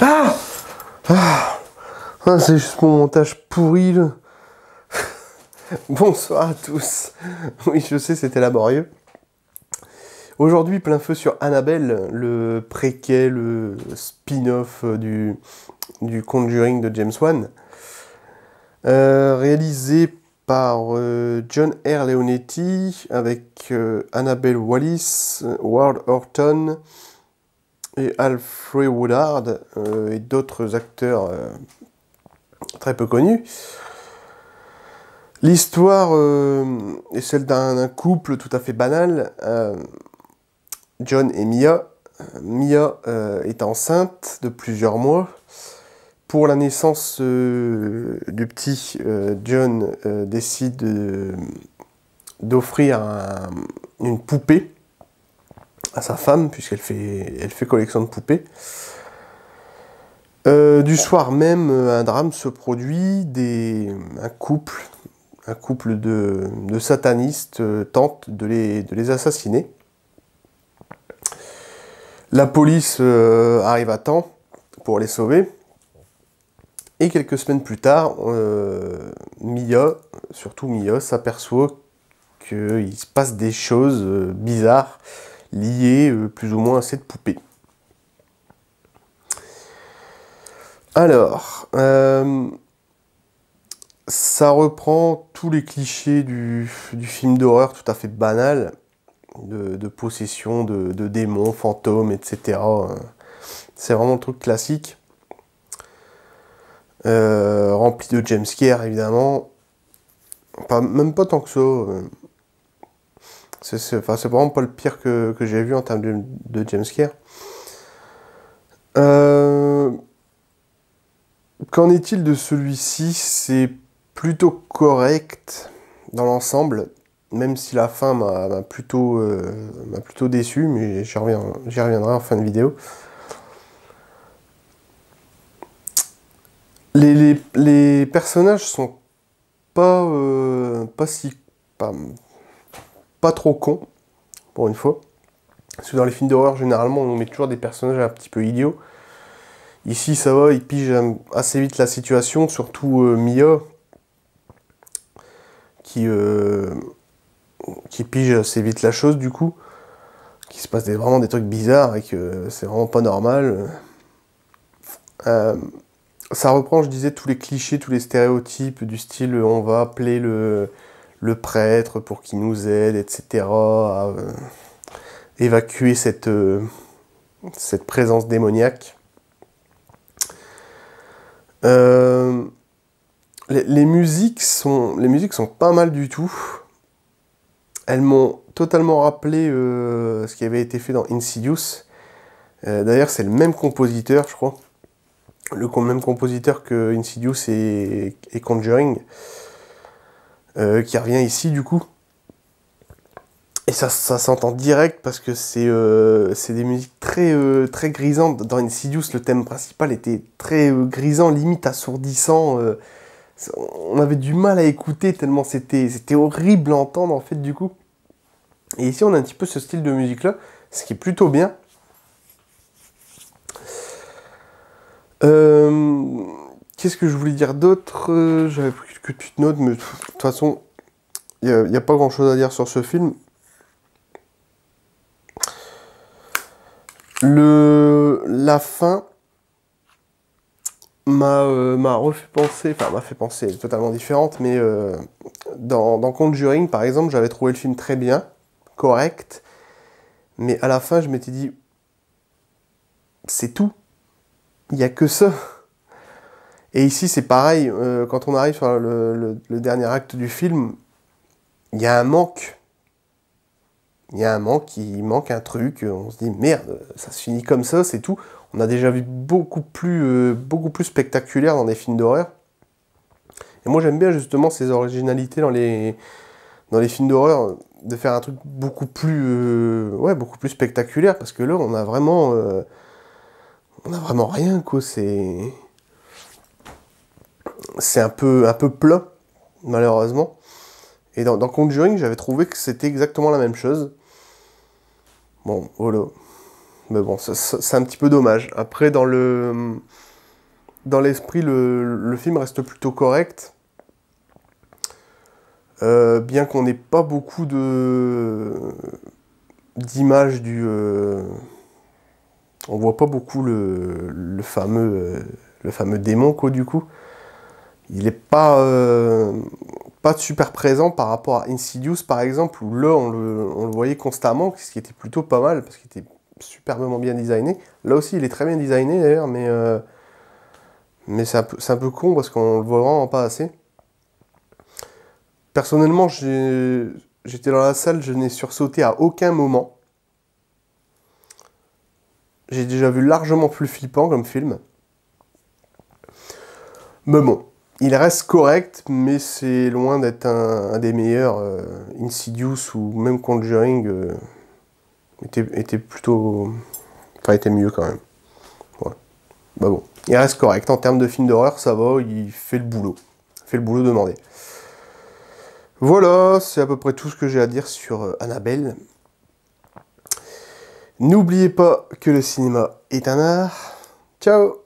Ah ah, ah, c'est juste mon montage pourri, là. Bonsoir à tous. Oui, je sais, c'était laborieux. Aujourd'hui, plein feu sur Annabelle, le préquel, le spin-off du Conjuring de James Wan. Réalisé par John R. Leonetti, avec Annabelle Wallis, Ward Horton et Alfred Woodard, et d'autres acteurs très peu connus. L'histoire est celle d'un couple tout à fait banal, John et Mia. Mia est enceinte de plusieurs mois. Pour la naissance du petit, John décide d'offrir une poupée à sa femme, puisqu'elle fait collection de poupées. Du soir même, un drame se produit, un couple de satanistes tente de les assassiner. La police arrive à temps pour les sauver. Et quelques semaines plus tard, surtout Mia, s'aperçoit qu'il se passe des choses bizarres liées plus ou moins à cette poupée. Alors, ça reprend tous les clichés du film d'horreur tout à fait banal, de possession de démons, fantômes, etc. C'est vraiment le truc classique. Rempli de jumpscares, évidemment. Même pas tant que ça. C'est vraiment pas le pire que j'ai vu en termes de jumpscares. Qu'en est-il de celui-ci? C'est plutôt correct dans l'ensemble, même si la fin m'a plutôt déçu, mais j'y reviendrai en fin de vidéo. Les personnages sont pas trop cons, pour une fois. Parce que dans les films d'horreur, généralement, on nous met toujours des personnages un petit peu idiots. Ici, ça va, ils pigent assez vite la situation, surtout Mia, qui pige assez vite la chose, du coup. Qu'il se passe vraiment des trucs bizarres et que c'est vraiment pas normal. Ça reprend, je disais, tous les clichés, tous les stéréotypes du style on va appeler le prêtre pour qu'il nous aide, etc. à évacuer cette présence démoniaque. Les musiques sont pas mal du tout. Elles m'ont totalement rappelé ce qui avait été fait dans Insidious. D'ailleurs, c'est le même compositeur, je crois. Le même compositeur que Insidious et Conjuring, qui revient ici du coup. Et ça s'entend direct parce que c'est des musiques très grisantes. Dans Insidious, le thème principal était très grisant, limite assourdissant. On avait du mal à écouter tellement c'était horrible à entendre en fait du coup. Et ici on a un petit peu ce style de musique là, ce qui est plutôt bien. Qu'est-ce que je voulais dire d'autre? J'avais pris quelques petites notes, mais de toute façon, il n'y a pas grand-chose à dire sur ce film. La fin m'a fait penser, elle est totalement différente, mais dans Conjuring, par exemple, j'avais trouvé le film très bien, correct, mais à la fin, je m'étais dit, c'est tout, il n'y a que ça. Et ici, c'est pareil, quand on arrive sur le dernier acte du film, il y a un manque. Il manque un truc, on se dit merde, ça se finit comme ça, c'est tout. On a déjà vu beaucoup plus spectaculaire dans des films d'horreur. Et moi j'aime bien justement ces originalités dans les films d'horreur, de faire un truc beaucoup plus spectaculaire, parce que là on a vraiment rien quoi, c'est un peu plat, malheureusement. Et dans Conjuring, j'avais trouvé que c'était exactement la même chose. Bon, voilà. Mais bon, c'est un petit peu dommage. Après, dans l'esprit, le film reste plutôt correct. Bien qu'on n'ait pas beaucoup d'images on voit pas beaucoup le fameux démon, quoi, du coup. Il est pas super présent par rapport à Insidious, par exemple, où là, on le voyait constamment, ce qui était plutôt pas mal, parce qu'il était superbement bien designé. Là aussi, il est très bien designé, d'ailleurs, mais c'est un peu con, parce qu'on le voit vraiment pas assez. Personnellement, j'étais dans la salle, je n'ai sursauté à aucun moment. J'ai déjà vu largement plus flippant comme film. Mais bon, il reste correct, mais c'est loin d'être un des meilleurs. Insidious ou même Conjuring était plutôt... Enfin, était mieux quand même. Ouais. Bah bon, il reste correct. En termes de film d'horreur, ça va, il fait le boulot. Il fait le boulot demandé. Voilà, c'est à peu près tout ce que j'ai à dire sur Annabelle. N'oubliez pas que le cinéma est un art. Ciao!